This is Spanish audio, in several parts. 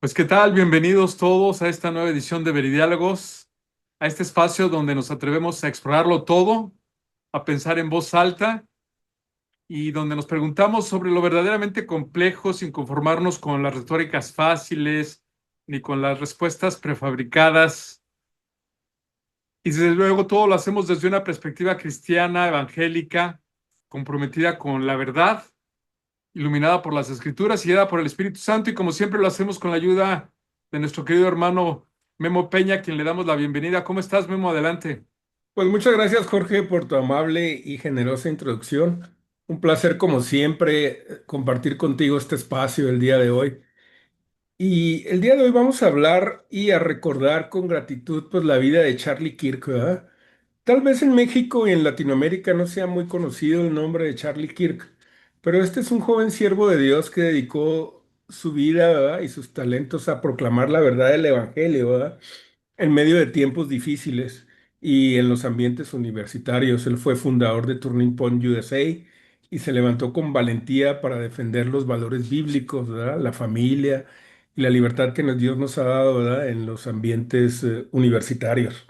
Pues qué tal, bienvenidos todos a esta nueva edición de Veridiálogos, a este espacio donde nos atrevemos a explorarlo todo, a pensar en voz alta y donde nos preguntamos sobre lo verdaderamente complejo sin conformarnos con las retóricas fáciles ni con las respuestas prefabricadas. Y desde luego todo lo hacemos desde una perspectiva cristiana, evangélica, comprometida con la verdad, iluminada por las Escrituras y guiada por el Espíritu Santo, y como siempre lo hacemos con la ayuda de nuestro querido hermano Memo Peña, a quien le damos la bienvenida. ¿Cómo estás, Memo? Adelante. Pues muchas gracias, Jorge, por tu amable y generosa introducción. Un placer, como siempre, compartir contigo este espacio el día de hoy. Y el día de hoy vamos a hablar y a recordar con gratitud pues la vida de Charlie Kirk, ¿verdad? Tal vez en México y en Latinoamérica no sea muy conocido el nombre de Charlie Kirk, pero este es un joven siervo de Dios que dedicó su vida, ¿verdad? Y sus talentos a proclamar la verdad del Evangelio, ¿verdad? En medio de tiempos difíciles y en los ambientes universitarios. Él fue fundador de Turning Point USA y se levantó con valentía para defender los valores bíblicos, ¿verdad? La familia y la libertad que Dios nos ha dado, ¿verdad? En los ambientes universitarios.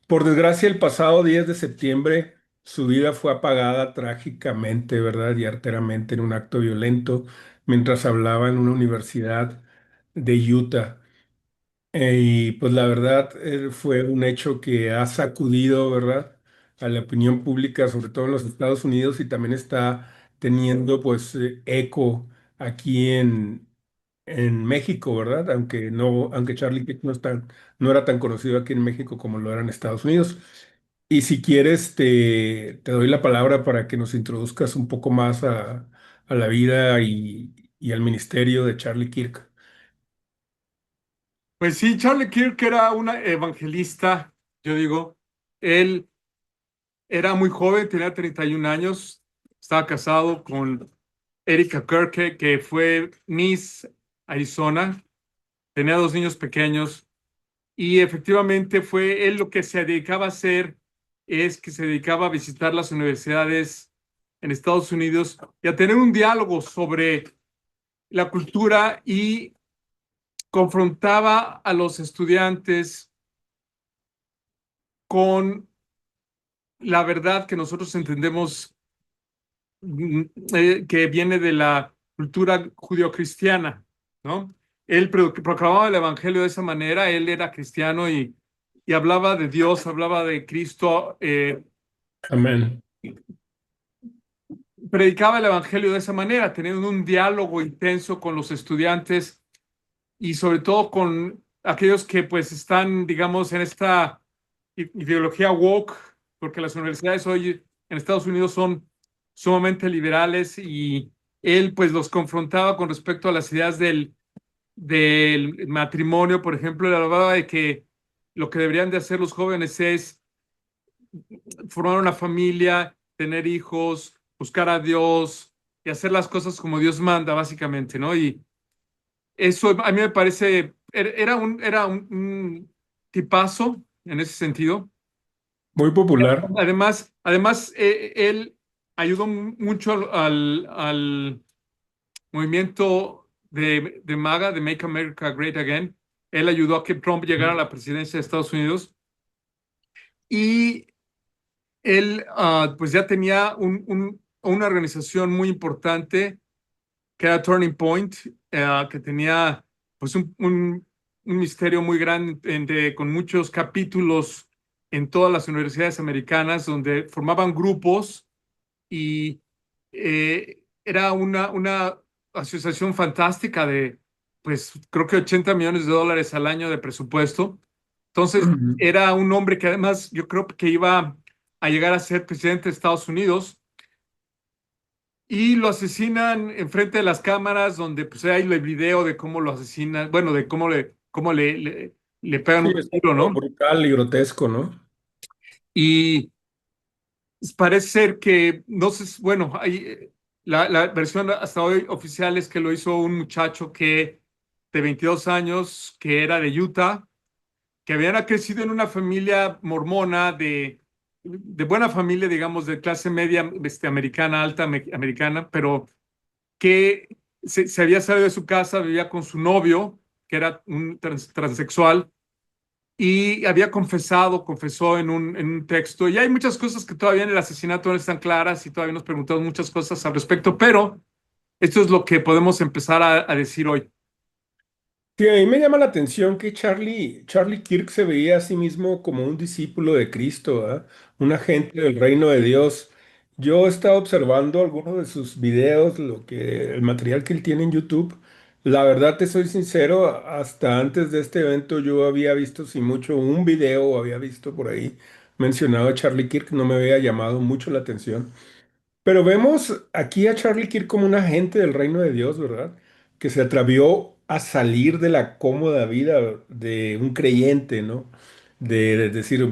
Por desgracia, el pasado 10 de septiembre, su vida fue apagada trágicamente, ¿verdad? Y arteramente en un acto violento mientras hablaba en una universidad de Utah. Y pues la verdad fue un hecho que ha sacudido, ¿verdad? A la opinión pública, sobre todo en los Estados Unidos, y también está teniendo pues eco aquí en México, ¿verdad? Aunque Charlie Kirk no era tan conocido aquí en México como lo era en Estados Unidos. Y si quieres, te doy la palabra para que nos introduzcas un poco más a la vida y al ministerio de Charlie Kirk. Pues sí, Charlie Kirk era un evangelista, yo digo. Él era muy joven, tenía 31 años, estaba casado con Erika Kirke, que fue Miss Arizona, tenía dos niños pequeños. Y efectivamente fue él lo que se dedicaba a hacer, es que se dedicaba a visitar las universidades en Estados Unidos y a tener un diálogo sobre la cultura, y confrontaba a los estudiantes con la verdad que nosotros entendemos, que viene de la cultura judio-cristiana, ¿no? Él proclamaba el evangelio de esa manera. Él era cristiano y hablaba de Dios, hablaba de Cristo, Amén. predicaba el evangelio de esa manera, teniendo un diálogo intenso con los estudiantes y sobre todo con aquellos que pues están, digamos, en esta ideología woke, porque las universidades hoy en Estados Unidos son sumamente liberales, y él pues los confrontaba con respecto a las ideas del matrimonio. Por ejemplo, él hablaba de que lo que deberían de hacer los jóvenes es formar una familia, tener hijos, buscar a Dios y hacer las cosas como Dios manda, básicamente, ¿no? Y eso a mí me parece, un tipazo en ese sentido. Muy popular. Además, él ayudó mucho al movimiento de MAGA, de Make America Great Again. Él ayudó a que Trump llegara a la presidencia de Estados Unidos, y él pues ya tenía una organización muy importante que era Turning Point, que tenía pues un misterio muy grande, con muchos capítulos en todas las universidades americanas, donde formaban grupos, y era una asociación fantástica de, pues creo que $80 millones al año de presupuesto. Entonces, era un hombre que además yo creo que iba a llegar a ser presidente de Estados Unidos, y lo asesinan enfrente de las cámaras, donde pues hay el video de cómo lo asesinan, bueno, de cómo le pegan Sí, un es tiro, algo ¿no? brutal y grotesco, ¿no? Y parece ser que, no sé, bueno, la versión hasta hoy oficial es que lo hizo un muchacho de 22 años, que era de Utah, que había crecido en una familia mormona de buena familia, digamos, de clase media, americana, alta americana, pero que se había salido de su casa, vivía con su novio, que era un transexual y había confesó en un texto, y hay muchas cosas que todavía en el asesinato no están claras y todavía nos preguntamos muchas cosas al respecto, pero esto es lo que podemos empezar a decir hoy. Sí, a mí me llama la atención que Charlie Kirk se veía a sí mismo como un discípulo de Cristo, ¿ah? Un agente del reino de Dios. Yo he estado observando algunos de sus videos, el material que él tiene en YouTube. La verdad, te soy sincero, hasta antes de este evento yo había visto, si mucho, un video o había visto por ahí mencionado a Charlie Kirk, no me había llamado mucho la atención. Pero vemos aquí a Charlie Kirk como un agente del reino de Dios, ¿verdad? Que se atrevió a salir de la cómoda vida de un creyente, ¿no? De decir,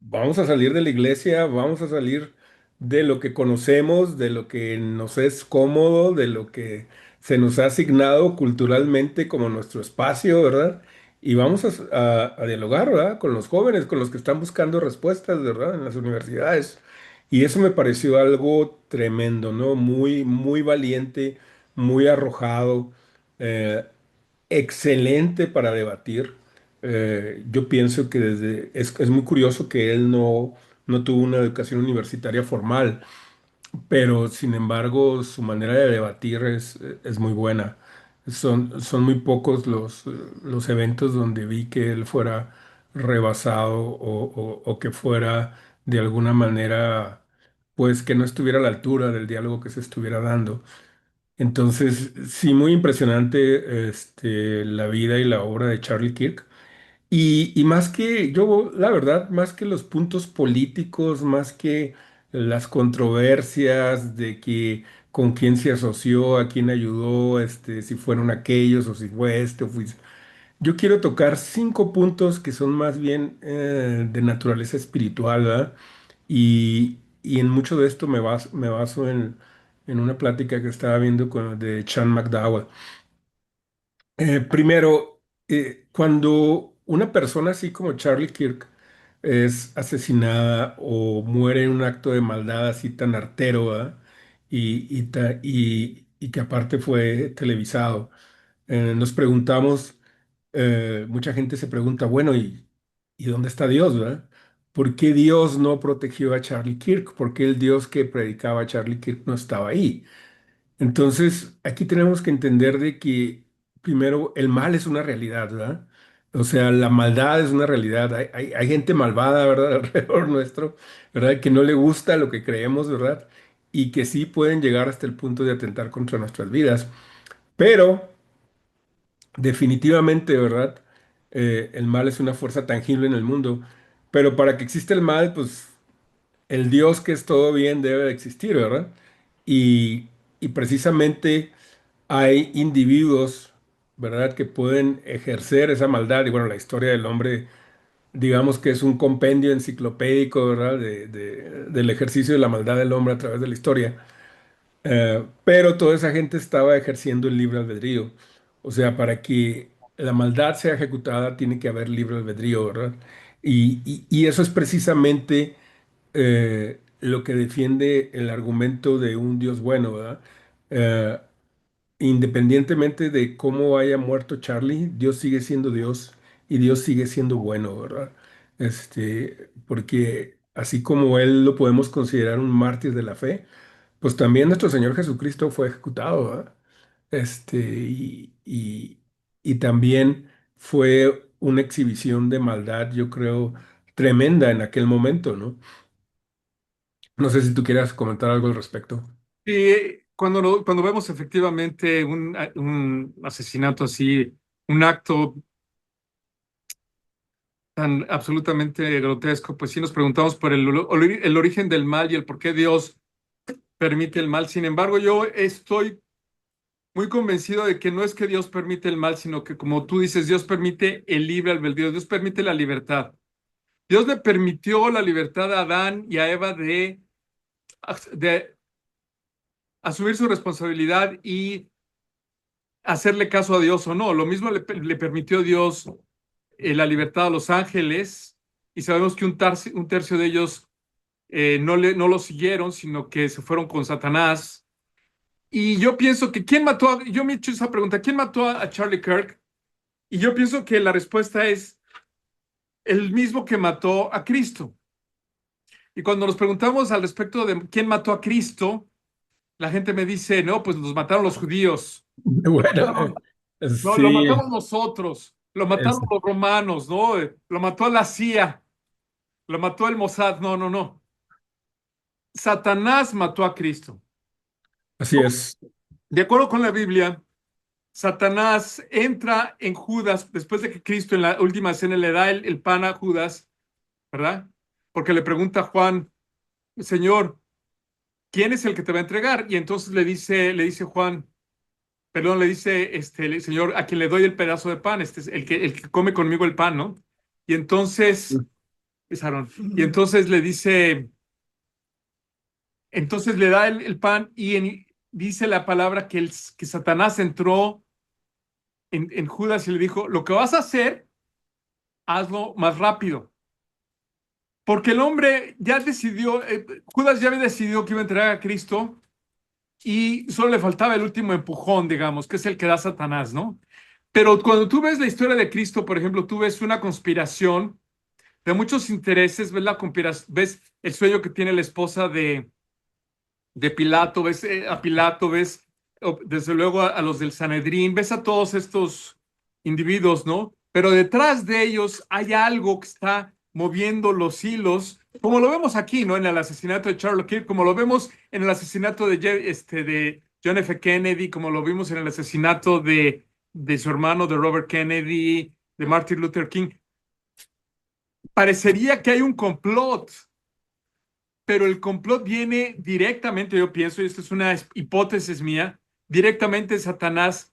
vamos a salir de la iglesia, vamos a salir de lo que conocemos, de lo que nos es cómodo, de lo que se nos ha asignado culturalmente como nuestro espacio, ¿verdad? Y vamos a dialogar, ¿verdad? Con los jóvenes, con los que están buscando respuestas, ¿verdad? En las universidades. Y eso me pareció algo tremendo, ¿no? Muy, muy valiente, muy arrojado, eh, excelente para debatir. Yo pienso que es muy curioso que él no tuvo una educación universitaria formal, pero sin embargo su manera de debatir es muy buena. Son muy pocos los eventos donde vi que él fuera rebasado o que fuera de alguna manera, pues que no estuviera a la altura del diálogo que se estuviera dando. Entonces, sí, muy impresionante la vida y la obra de Charlie Kirk. Y más que, yo, la verdad, más que los puntos políticos, más que las controversias de que con quién se asoció, a quién ayudó, si fueron aquellos o si fue yo quiero tocar 5 puntos que son más bien de naturaleza espiritual, ¿verdad? Y en mucho de esto me baso en una plática que estaba viendo de Chan McDowell. Primero, cuando una persona así como Charlie Kirk es asesinada o muere en un acto de maldad así tan artero, ¿verdad? Y que aparte fue televisado, nos preguntamos, mucha gente se pregunta, bueno, ¿y dónde está Dios, verdad? ¿Por qué Dios no protegió a Charlie Kirk? ¿Por qué el Dios que predicaba a Charlie Kirk no estaba ahí? Entonces, aquí tenemos que entender de que primero el mal es una realidad, ¿verdad? O sea, la maldad es una realidad. Hay gente malvada, ¿verdad? Alrededor nuestro, ¿verdad? Que no le gusta lo que creemos, ¿verdad? Y que sí pueden llegar hasta el punto de atentar contra nuestras vidas. Pero definitivamente, ¿verdad? El mal es una fuerza tangible en el mundo. Pero para que exista el mal, pues el Dios que es todo bien debe de existir, ¿verdad? Y, y precisamente hay individuos, ¿verdad?, que pueden ejercer esa maldad. Y bueno, la historia del hombre, digamos que es un compendio enciclopédico, ¿verdad?, del ejercicio de la maldad del hombre a través de la historia. Pero toda esa gente estaba ejerciendo el libre albedrío. O sea, para que la maldad sea ejecutada, tiene que haber libre albedrío, ¿verdad? Y eso es precisamente lo que defiende el argumento de un Dios bueno, ¿verdad? Eh, Independientemente de cómo haya muerto Charlie, Dios sigue siendo Dios y Dios sigue siendo bueno, ¿verdad? Porque así como Él lo podemos considerar un mártir de la fe, pues también nuestro Señor Jesucristo fue ejecutado, ¿verdad? Este, y, y, y también fue una exhibición de maldad, yo creo, tremenda en aquel momento, ¿no? No sé si tú quieras comentar algo al respecto. Y cuando vemos efectivamente un asesinato así, un acto tan absolutamente grotesco, pues sí nos preguntamos por el origen del mal y el por qué Dios permite el mal. Sin embargo, yo estoy muy convencido de que no es que Dios permite el mal, sino que, como tú dices, Dios permite el libre albedrío, Dios permite la libertad. Dios le permitió la libertad a Adán y a Eva de asumir su responsabilidad y hacerle caso a Dios o no. Lo mismo le permitió Dios la libertad a los ángeles, y sabemos que un tercio de ellos no lo siguieron, sino que se fueron con Satanás. Y yo pienso que yo me he hecho esa pregunta, ¿quién mató a Charlie Kirk? Y yo pienso que la respuesta es el mismo que mató a Cristo. Y cuando nos preguntamos al respecto de quién mató a Cristo, la gente me dice, no, pues los mataron los judíos. Bueno, No, lo sí, matamos nosotros, lo es- mataron los romanos, ¿no? Lo mató la CIA, lo mató el Mossad. No, no, no. Satanás mató a Cristo. así es. De acuerdo con la Biblia, Satanás entra en Judas después de que Cristo en la última cena le da el pan a Judas, ¿verdad? Porque le pregunta a Juan, Señor, ¿quién es el que te va a entregar? Y entonces le dice Juan, perdón, le dice el Señor, a quien le doy el pedazo de pan, este es el que come conmigo el pan, ¿no? Y entonces, es Aarón, y entonces le dice, entonces le da el pan y dice la palabra que Satanás entró en Judas y le dijo, lo que vas a hacer, hazlo más rápido. Porque el hombre ya decidió, Judas ya había decidido que iba a entregar a Cristo y solo le faltaba el último empujón, digamos, que es el que da Satanás, ¿no? Pero cuando tú ves la historia de Cristo, por ejemplo, tú ves una conspiración de muchos intereses, ves la conspiración, ves el sueño que tiene la esposa de Pilato, ves a Pilato, ves desde luego a los del Sanedrín, ves a todos estos individuos, ¿no? Pero detrás de ellos hay algo que está moviendo los hilos, como lo vemos aquí, ¿no? En el asesinato de Charles Kirk, como lo vemos en el asesinato de John F. Kennedy, como lo vimos en el asesinato de su hermano, de Robert Kennedy, de Martin Luther King. Parecería que hay un complot, pero el complot viene directamente, yo pienso, y esta es una hipótesis mía, directamente de Satanás,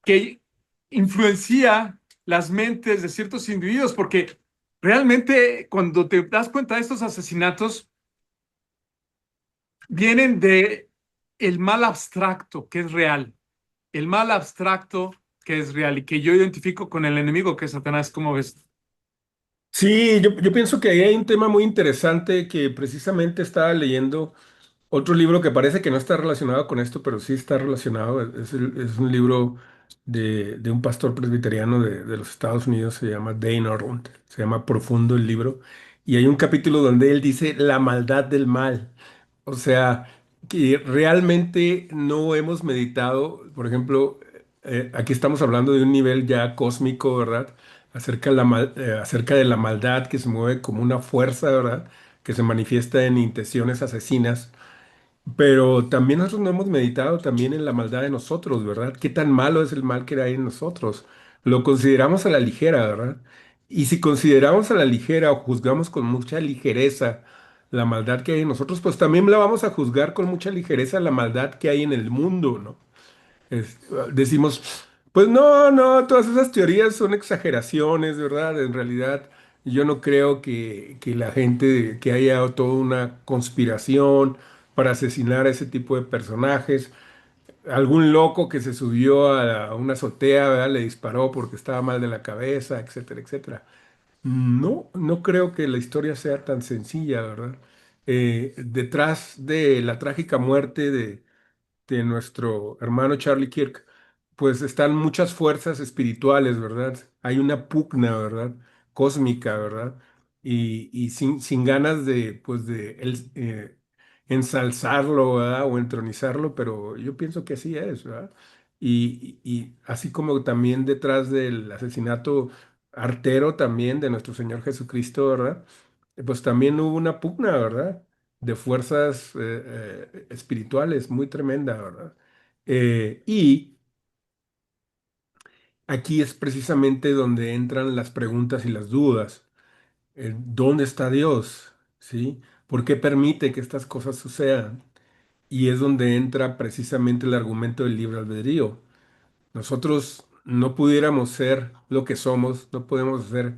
que influencia las mentes de ciertos individuos, porque realmente cuando te das cuenta de estos asesinatos, vienen de el mal abstracto que es real, el mal abstracto que es real y que yo identifico con el enemigo que es Satanás, ¿cómo ves? Sí, yo pienso que ahí hay un tema muy interesante que precisamente estaba leyendo. Otro libro que parece que no está relacionado con esto, pero sí está relacionado, es un libro de un pastor presbiteriano de los Estados Unidos, se llama Dane Ortlund, se llama Profundo el libro, y hay un capítulo donde él dice la maldad del mal. O sea, que realmente no hemos meditado, por ejemplo, aquí estamos hablando de un nivel ya cósmico, ¿verdad? Acerca de la maldad que se mueve como una fuerza, ¿verdad? Que se manifiesta en intenciones asesinas. Pero también nosotros no hemos meditado también en la maldad de nosotros, ¿verdad? ¿Qué tan malo es el mal que hay en nosotros? Lo consideramos a la ligera, ¿verdad? Y si consideramos a la ligera o juzgamos con mucha ligereza la maldad que hay en nosotros, pues también la vamos a juzgar con mucha ligereza la maldad que hay en el mundo, ¿no? Es- Decimos, pues no, no, todas esas teorías son exageraciones, ¿verdad? En realidad, yo no creo que la gente, que haya toda una conspiración para asesinar a ese tipo de personajes. Algún loco que se subió a una azotea, ¿verdad? Le disparó porque estaba mal de la cabeza, etcétera, etcétera. No, no creo que la historia sea tan sencilla, ¿verdad? Detrás de la trágica muerte de nuestro hermano Charlie Kirk, pues están muchas fuerzas espirituales, ¿verdad? Hay una pugna, ¿verdad? Cósmica, ¿verdad? Y sin ganas de, pues, ensalzarlo, ¿verdad? O entronizarlo, pero yo pienso que así es, ¿verdad? Y así como también detrás del asesinato artero también de nuestro Señor Jesucristo, ¿verdad? Pues también hubo una pugna, ¿verdad? De fuerzas espirituales muy tremenda, ¿verdad? Y aquí es precisamente donde entran las preguntas y las dudas. ¿Dónde está Dios? ¿Sí? ¿Por qué permite que estas cosas sucedan? Y es donde entra precisamente el argumento del libre albedrío. Nosotros no pudiéramos ser lo que somos, no podemos ser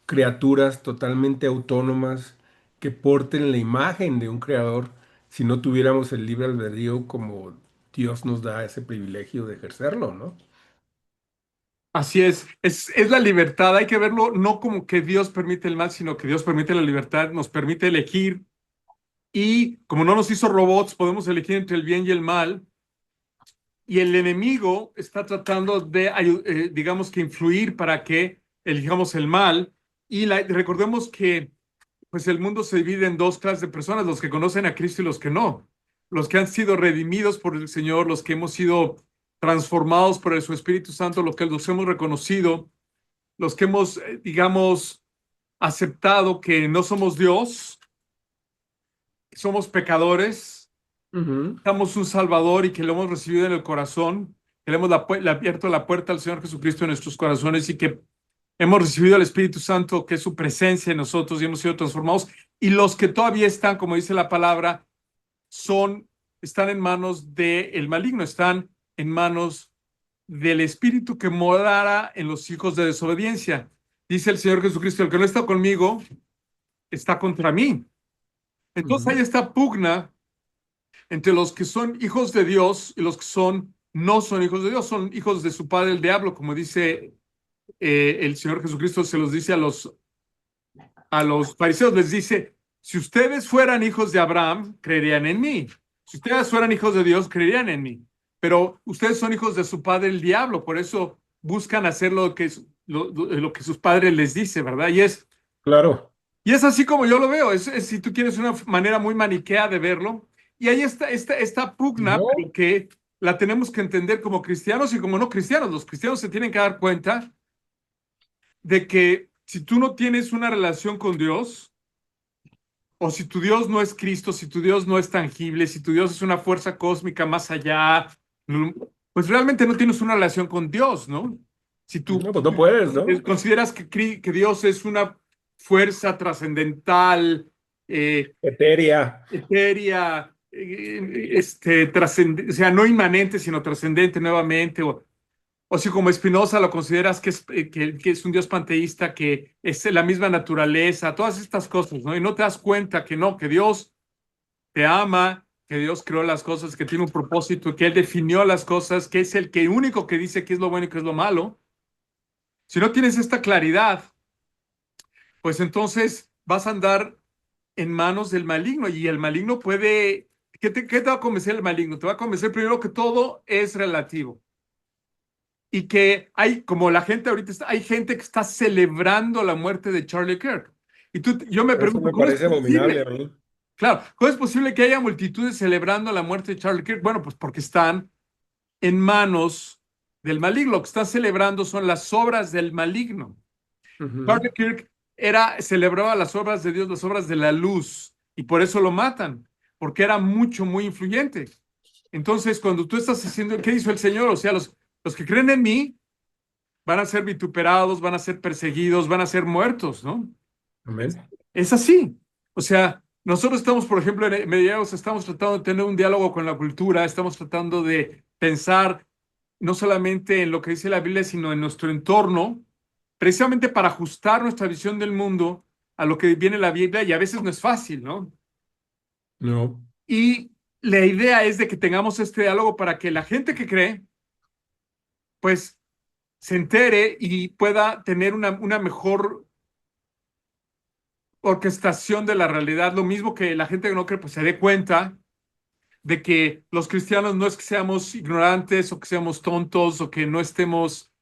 criaturas totalmente autónomas que porten la imagen de un creador si no tuviéramos el libre albedrío como Dios nos da ese privilegio de ejercerlo, ¿no? Así es la libertad, hay que verlo no como que Dios permite el mal, sino que Dios permite la libertad, nos permite elegir y como no nos hizo robots, podemos elegir entre el bien y el mal y el enemigo está tratando de, digamos que influir para que elijamos el mal. Y recordemos que pues el mundo se divide en dos clases de personas, los que conocen a Cristo y los que no. Los que han sido redimidos por el Señor, los que hemos sido transformados por su Espíritu Santo, los que los hemos reconocido, los que hemos, digamos, aceptado que no somos Dios, somos pecadores, Ujú. damos un Salvador y que lo hemos recibido en el corazón, que le abierto la puerta al Señor Jesucristo en nuestros corazones y que hemos recibido al Espíritu Santo, que es su presencia en nosotros y hemos sido transformados. Y los que todavía están, como dice la palabra, están en manos del maligno, están en manos del espíritu que morara en los hijos de desobediencia. Dice el Señor Jesucristo, el que no está conmigo está contra mí. Entonces Ujú. hay esta pugna entre los que son hijos de Dios y los que no son hijos de Dios, son hijos de su padre el diablo, como dice el Señor Jesucristo, se los dice a los fariseos, les dice, si ustedes fueran hijos de Abraham, creerían en mí. Si ustedes fueran hijos de Dios, creerían en mí. Pero ustedes son hijos de su padre el diablo, por eso buscan hacer lo que sus padres les dice, ¿verdad? Claro. Y es así como yo lo veo, si tú quieres una manera muy maniquea de verlo, y ahí está esta pugna, No, pero que la tenemos que entender como cristianos y como no cristianos. Los cristianos se tienen que dar cuenta de que si tú no tienes una relación con Dios, o si tu Dios no es Cristo, si tu Dios no es tangible, si tu Dios es una fuerza cósmica más allá, pues realmente no tienes una relación con Dios, ¿no? Si tú no, pues no puedes, ¿no? consideras que Dios es una fuerza trascendental, Eteria. etérea, o sea, no inmanente, sino trascendente nuevamente, o si como Spinoza lo consideras que es un Dios panteísta, que es la misma naturaleza, todas estas cosas, ¿no? Y no te das cuenta que no, que Dios te ama, que Dios creó las cosas, que tiene un propósito, que Él definió las cosas, que es el que único que dice qué es lo bueno y qué es lo malo. Si no tienes esta claridad, pues entonces vas a andar en manos del maligno y el maligno puede, qué te va a convencer el maligno? Te va a convencer primero que todo es relativo y que hay, como la gente ahorita está, hay gente que está celebrando la muerte de Charlie Kirk. Yo me Eso pregunto, me ¿cómo es parece abominable a posible? mí. Claro, ¿cómo es posible que haya multitudes celebrando la muerte de Charlie Kirk? Bueno, pues porque están en manos del maligno. Lo que están celebrando son las obras del maligno. Ujú. Charlie Kirk celebraba las obras de Dios, las obras de la luz, y por eso lo matan, porque era muy influyente. Entonces, cuando tú estás haciendo, ¿qué hizo el Señor? O sea, los que creen en mí van a ser vituperados, van a ser perseguidos, van a ser muertos, ¿no? Amén. Es así. O sea, nosotros estamos, por ejemplo, en Mediados, estamos tratando de tener un diálogo con la cultura, estamos tratando de pensar no solamente en lo que dice la Biblia, sino en nuestro entorno, precisamente para ajustar nuestra visión del mundo a lo que viene la Biblia, y a veces no es fácil, ¿no? No. Y la idea es de que tengamos este diálogo para que la gente que cree, pues, se entere y pueda tener una mejor orquestación de la realidad, lo mismo que la gente que no cree, pues se dé cuenta de que los cristianos no es que seamos ignorantes o que seamos tontos o que no estemos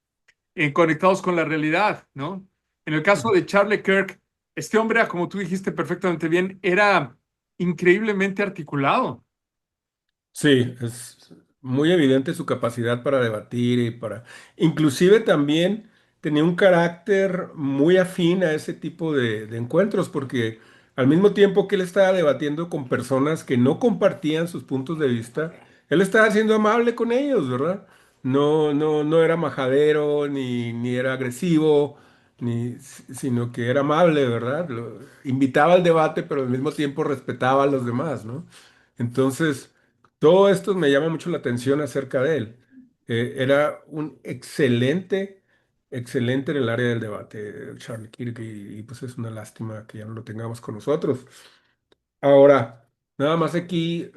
conectados con la realidad, ¿no? En el caso Ujú. de Charlie Kirk, este hombre, como tú dijiste perfectamente bien, era increíblemente articulado. Sí, es muy evidente su capacidad para debatir y para... Inclusive también tenía un carácter muy afín a ese tipo de encuentros, porque al mismo tiempo que él estaba debatiendo con personas que no compartían sus puntos de vista, él estaba siendo amable con ellos, ¿verdad? No era majadero, ni era agresivo, sino que era amable, ¿verdad? Invitaba al debate, pero al mismo tiempo respetaba a los demás, ¿no? Entonces... Todo esto me llama mucho la atención acerca de él. Era un excelente en el área del debate, Charlie Kirk, pues es una lástima que ya no lo tengamos con nosotros. Ahora, nada más aquí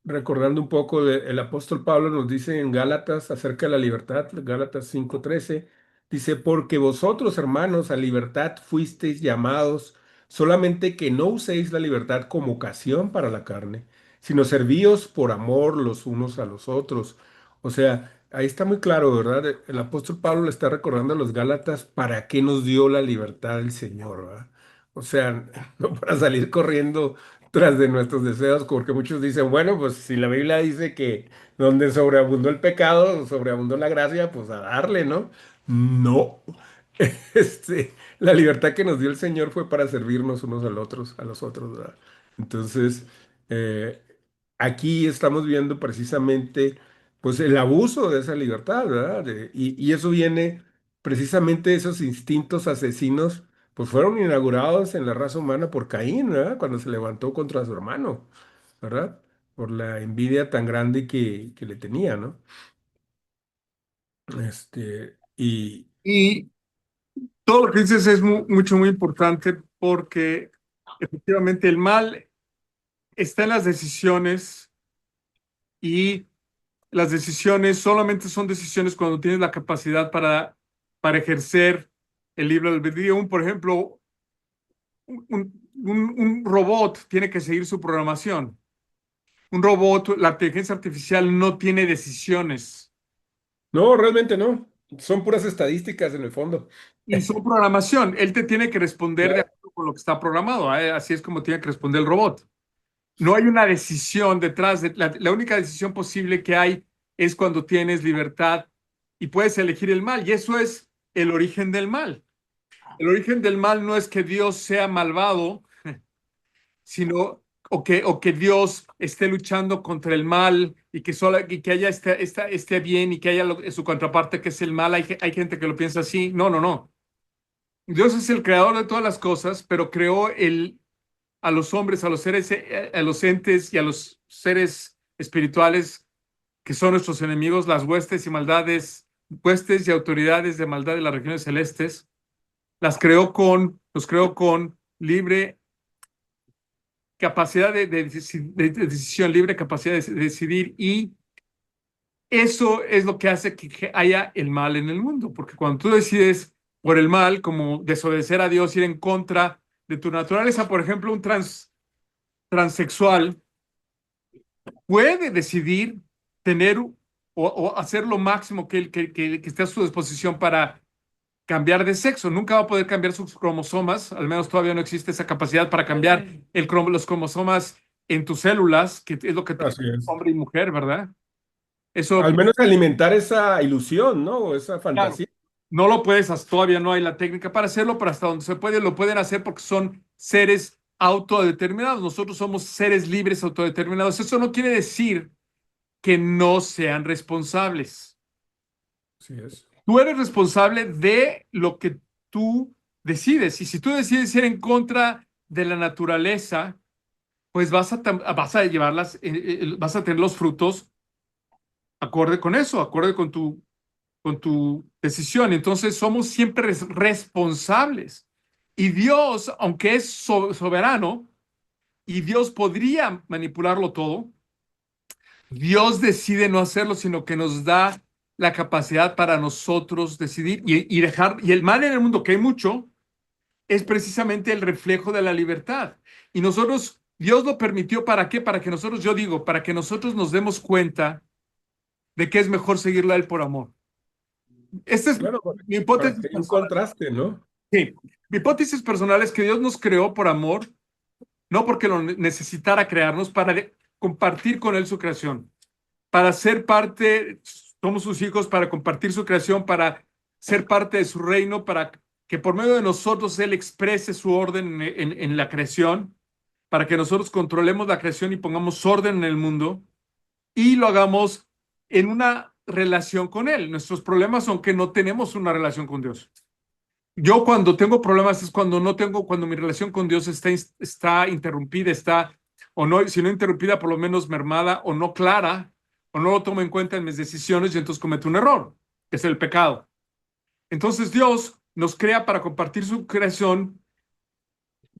recordando un poco, el apóstol Pablo nos dice en Gálatas acerca de la libertad, Gálatas 5:13, dice, porque vosotros, hermanos, a libertad fuisteis llamados, solamente que no uséis la libertad como ocasión para la carne, sino servíos por amor los unos a los otros. O sea, ahí está muy claro, ¿verdad? El apóstol Pablo le está recordando a los Gálatas para qué nos dio la libertad el Señor, ¿verdad? O sea, no para salir corriendo tras de nuestros deseos, porque muchos dicen, bueno, pues si la Biblia dice que donde sobreabundó el pecado, sobreabundó la gracia, pues a darle, ¿no? No. La libertad que nos dio el Señor fue para servirnos unos al otros, a los otros, ¿verdad? Entonces, eh, aquí estamos viendo precisamente pues el abuso de esa libertad, ¿verdad? Y eso viene precisamente esos instintos asesinos, pues fueron inaugurados en la raza humana por Caín, ¿verdad? Cuando se levantó contra su hermano, ¿verdad? Por la envidia tan grande que le tenía, ¿no? Y Y todo lo que dices es muy importante porque efectivamente el mal está en las decisiones y las decisiones solamente son decisiones cuando tienes la capacidad para ejercer el libre albedrío. Por ejemplo, un robot tiene que seguir su programación. Un robot, la inteligencia artificial no tiene decisiones no, realmente no. Son puras estadísticas en el fondo. y su programación. Él te tiene que responder de Claro. acuerdo con lo que está programado. Así es como tiene que responder el robot. No hay una decisión detrás de la única decisión posible que hay es cuando tienes libertad y puedes elegir el mal. Y eso es el origen del mal. El origen del mal no es que Dios sea malvado, sino o que Dios esté luchando contra el mal y que haya esté bien y que haya su contraparte que es el mal. Hay gente que lo piensa así. No, no, no. Dios es el creador de todas las cosas, pero creó a los hombres, a los seres, a los entes y a los seres espirituales que son nuestros enemigos, las huestes y maldades, huestes y autoridades de maldad de las regiones celestes, los creó con libre capacidad de decisión, libre capacidad de decidir, y eso es lo que hace que haya el mal en el mundo, porque cuando tú decides por el mal, como desobedecer a Dios, ir en contra de tu naturaleza, por ejemplo, transexual puede decidir tener o hacer lo máximo que esté a su disposición para cambiar de sexo. Nunca va a poder cambiar sus cromosomas, al menos todavía no existe esa capacidad para cambiar los cromosomas en tus células, que es lo que te Así es. hombre y mujer, ¿verdad? Eso, Al menos alimentar esa ilusión, ¿no? O esa claro, fantasía. no lo puedes, todavía no hay la técnica para hacerlo, pero hasta donde se puede, lo pueden hacer porque son seres autodeterminados. Nosotros somos seres libres autodeterminados. Eso no quiere decir que no sean responsables. Así es. Tú eres responsable de lo que tú decides. Y si tú decides ir en contra de la naturaleza, pues vas a llevarlas, vas a tener los frutos acorde con eso, acorde con tu decisión. Entonces somos siempre responsables. Y Dios, aunque es soberano y Dios podría manipularlo todo, Dios decide no hacerlo, sino que nos da la capacidad para nosotros decidir y dejar. Y el mal en el mundo, que hay mucho, es precisamente el reflejo de la libertad. Y nosotros, Dios lo permitió, ¿para qué? Para que nosotros, yo digo, para que nosotros nos demos cuenta de que es mejor seguirlo a Él por amor. Esta es Claro, mi para hipótesis que haya un personal. contraste, ¿no? Sí, mi hipótesis personal es que Dios nos creó por amor, no porque lo necesitara crearnos, para compartir con Él su creación, para ser parte, somos sus hijos, para compartir su creación, para ser parte de su reino, para que por medio de nosotros Él exprese su orden en la creación, para que nosotros controlemos la creación y pongamos orden en el mundo y lo hagamos en una relación con Él. Nuestros problemas son que no tenemos una relación con Dios. Yo cuando tengo problemas es cuando no tengo, cuando mi relación con Dios está interrumpida, o no, si no interrumpida, por lo menos mermada, o no clara, o no lo tomo en cuenta en mis decisiones y entonces cometo un error, que es el pecado. Entonces Dios nos crea para compartir su creación,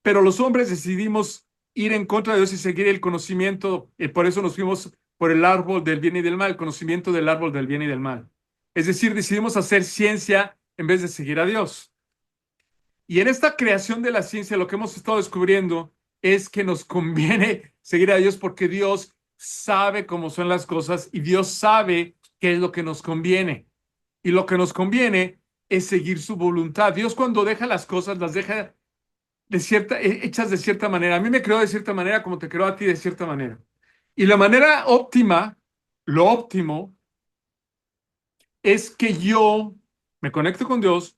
pero los hombres decidimos ir en contra de Dios y seguir el conocimiento, y por eso nos fuimos por el árbol del bien y del mal, el conocimiento del árbol del bien y del mal. Es decir, decidimos hacer ciencia en vez de seguir a Dios. Y en esta creación de la ciencia, lo que hemos estado descubriendo es que nos conviene seguir a Dios porque Dios sabe cómo son las cosas y Dios sabe qué es lo que nos conviene. Y lo que nos conviene es seguir su voluntad. Dios cuando deja las cosas, las deja hechas de cierta manera. A mí me creó de cierta manera como te creó a ti de cierta manera. Y la manera óptima, lo óptimo, es que yo me conecte con Dios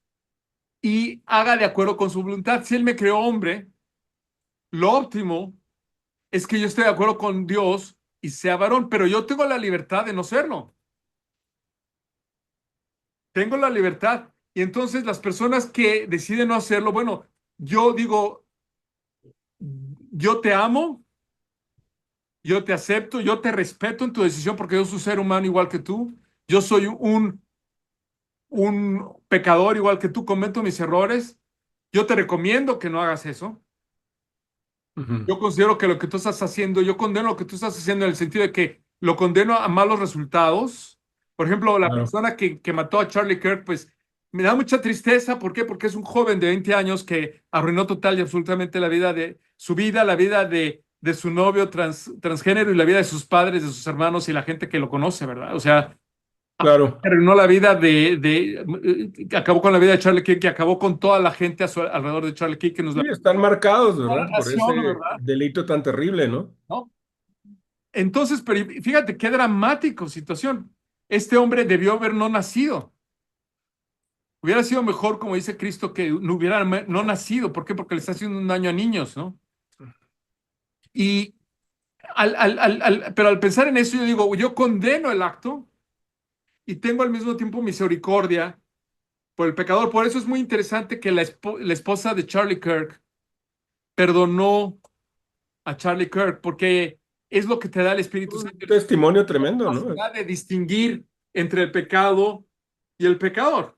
y haga de acuerdo con su voluntad. Si Él me creó hombre, lo óptimo es que yo esté de acuerdo con Dios y sea varón, pero yo tengo la libertad de no serlo. Tengo la libertad. Y entonces las personas que deciden no hacerlo, bueno, yo digo, yo te amo, yo te acepto, yo te respeto en tu decisión porque yo soy un ser humano igual que tú. Yo soy un pecador igual que tú, cometo mis errores. Yo te recomiendo que no hagas eso. Ujú. Yo considero que lo que tú estás haciendo, yo condeno lo que tú estás haciendo en el sentido de que lo condeno a malos resultados. Por ejemplo, la Claro, persona que mató a Charlie Kirk, pues me da mucha tristeza. ¿Por qué? Porque es un joven de 20 años que arruinó total y absolutamente la vida de su vida, la vida de su novio transgénero y la vida de sus padres, de sus hermanos y la gente que lo conoce, ¿verdad? O sea, claro. arruinó la vida acabó con la vida de Charlie Kirk, que acabó con toda la gente alrededor de Charlie Kirk, que nos Sí, la están marcados, toda la ¿verdad? Por nación, ese ¿verdad? delito tan terrible, ¿no? ¿No? Entonces, pero fíjate qué dramático situación. Este hombre debió haber no nacido. Hubiera sido mejor, como dice Cristo, que no hubiera no nacido. ¿Por qué? Porque le está haciendo un daño a niños, ¿no? Y pero al pensar en eso, yo digo, yo condeno el acto y tengo al mismo tiempo misericordia por el pecador. Por eso es muy interesante que la esposa de Charlie Kirk perdonó a Charlie Kirk, porque es lo que te da el Espíritu Un Santo, testimonio la tremendo, ¿no? capacidad de distinguir entre el pecado y el pecador.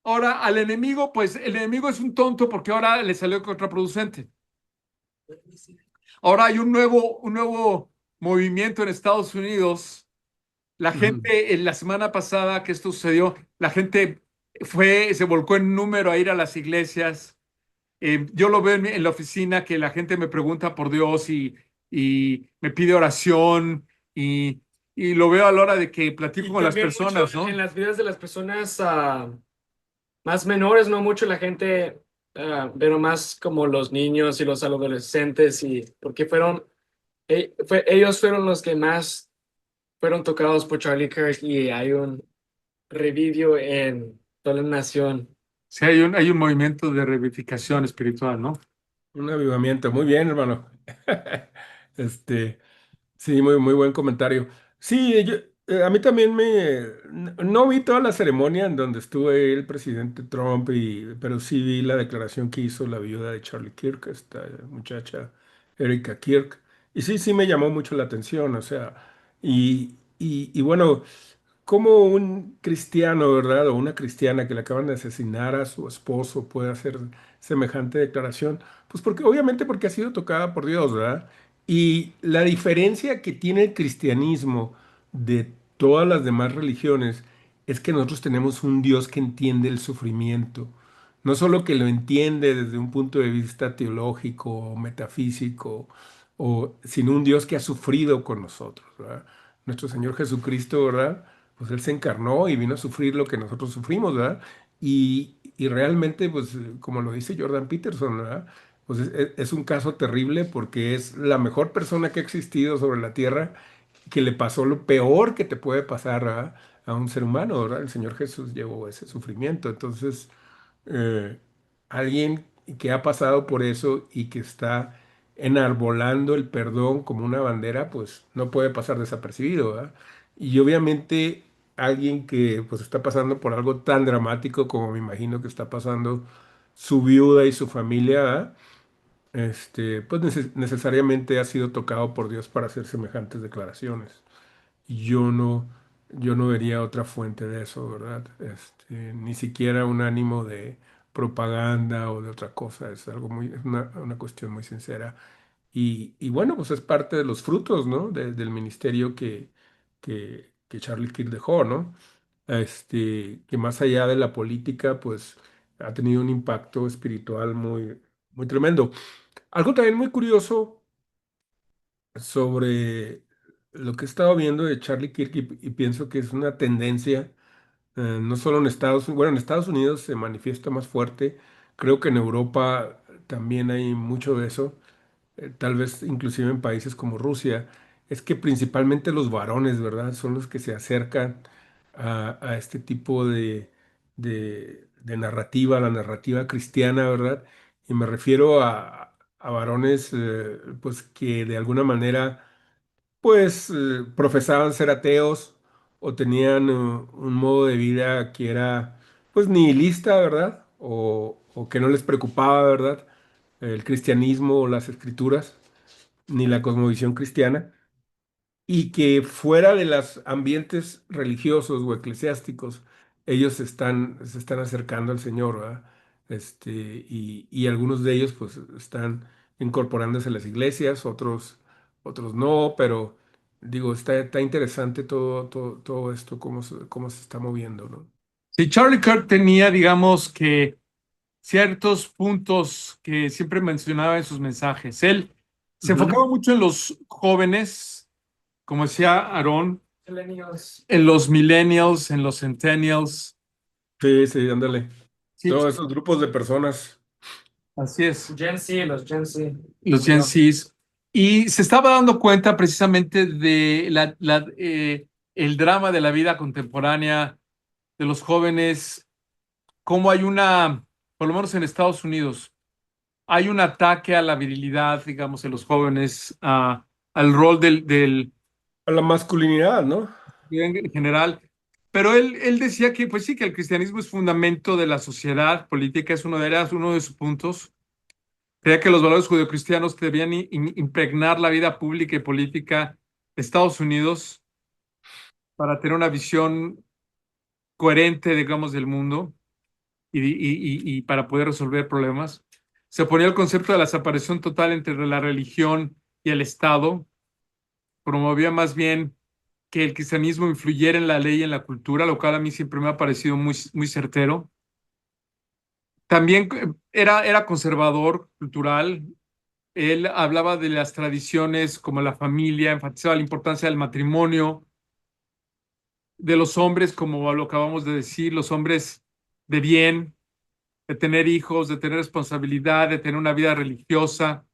Ahora, al enemigo, pues el enemigo es un tonto porque ahora le salió contraproducente. Ahora hay un nuevo movimiento en Estados Unidos. La Ujú. gente, en la semana pasada que esto sucedió, la gente se volcó en número a ir a las iglesias. Yo lo veo en la oficina que la gente me pregunta por Dios y me pide oración y lo veo a la hora de que platico Y con las también mucho personas, ¿no? en las vidas de las personas más menores, no mucho la gente, pero más como los niños y los adolescentes, y porque ellos fueron los que más fueron tocados por Charlie Kirk y hay un revidio en toda la nación. Sí, hay un movimiento de revivificación espiritual, ¿no? Un avivamiento. Muy bien, hermano. Este, sí, muy, muy buen comentario. Sí, a mí también no vi toda la ceremonia en donde estuvo el presidente Trump, pero sí vi la declaración que hizo la viuda de Charlie Kirk, esta muchacha Erika Kirk. Y sí, sí me llamó mucho la atención, o sea, y bueno. ¿Cómo un cristiano, verdad, o una cristiana que le acaban de asesinar a su esposo puede hacer semejante declaración? Pues porque, obviamente, porque ha sido tocada por Dios, ¿verdad? Y la diferencia que tiene el cristianismo de todas las demás religiones es que nosotros tenemos un Dios que entiende el sufrimiento. No solo que lo entiende desde un punto de vista teológico o metafísico, sino un Dios que ha sufrido con nosotros, ¿verdad? Nuestro Señor Jesucristo, ¿verdad? Pues Él se encarnó y vino a sufrir lo que nosotros sufrimos, ¿verdad? Y realmente, pues como lo dice Jordan Peterson, ¿verdad? Pues es un caso terrible porque es la mejor persona que ha existido sobre la tierra, que le pasó lo peor que te puede pasar a un ser humano, ¿verdad? El Señor Jesús llevó ese sufrimiento. Entonces, eh, alguien que ha pasado por eso y que está enarbolando el perdón como una bandera, pues no puede pasar desapercibido, ¿verdad? Y obviamente alguien que pues está pasando por algo tan dramático como me imagino que está pasando su viuda y su familia, ¿verdad? Pues necesariamente ha sido tocado por Dios para hacer semejantes declaraciones. Yo no, yo no vería otra fuente de eso, ¿verdad? Ni siquiera un ánimo de propaganda o de otra cosa, es algo es una cuestión muy sincera. Y bueno, pues es parte de los frutos, ¿no? Del ministerio que Charlie Kirk dejó, ¿no? Que más allá de la política, pues ha tenido un impacto espiritual muy, muy tremendo. Algo también muy curioso sobre lo que he estado viendo de Charlie Kirk y pienso que es una tendencia, no solo en Estados Unidos, bueno, en Estados Unidos se manifiesta más fuerte, creo que en Europa también hay mucho de eso, tal vez inclusive en países como Rusia, es que principalmente los varones, ¿verdad? Son los que se acercan a este tipo de narrativa, la narrativa cristiana, ¿verdad? Y me refiero a varones, pues que de alguna manera pues profesaban ser ateos o tenían un modo de vida que era pues nihilista, ¿verdad? O que no les preocupaba, ¿verdad? El cristianismo o las escrituras, ni la cosmovisión cristiana, y que fuera de los ambientes religiosos o eclesiásticos, ellos se están acercando al Señor, ¿verdad? Y algunos de ellos pues están incorporándose a las iglesias, otros no, pero digo, está interesante todo esto, cómo se está moviendo, ¿no? Sí, Charlie Kirk tenía, digamos que ciertos puntos que siempre mencionaba en sus mensajes. Él se Ujú. enfocaba mucho en los jóvenes, como decía Aarón, Millennials. en los millennials, en los centennials. Sí, sí, ándale. Sí, Todos esos grupos de personas. así es, Gen Z, los Gen Z. los Como Gen yo. Zs. Y se estaba dando cuenta precisamente de el drama de la vida contemporánea de los jóvenes, cómo hay una, por lo menos en Estados Unidos, hay un ataque a la virilidad, digamos, en los jóvenes, al rol del A la masculinidad, ¿no? en general. Pero él decía que, pues sí, que el cristianismo es fundamento de la sociedad política, era uno de sus puntos. Creía que los valores judeocristianos debían impregnar la vida pública y política de Estados Unidos para tener una visión coherente, digamos, del mundo y para poder resolver problemas. Se oponía el concepto de la separación total entre la religión y el Estado. Promovía más bien que el cristianismo influyera en la ley y en la cultura, lo cual a mí siempre me ha parecido muy certero. También era conservador cultural. Él hablaba de las tradiciones como la familia, enfatizaba la importancia del matrimonio, de los hombres, como lo acabamos de decir, los hombres de bien, de tener hijos, de tener responsabilidad, de tener una vida religiosa.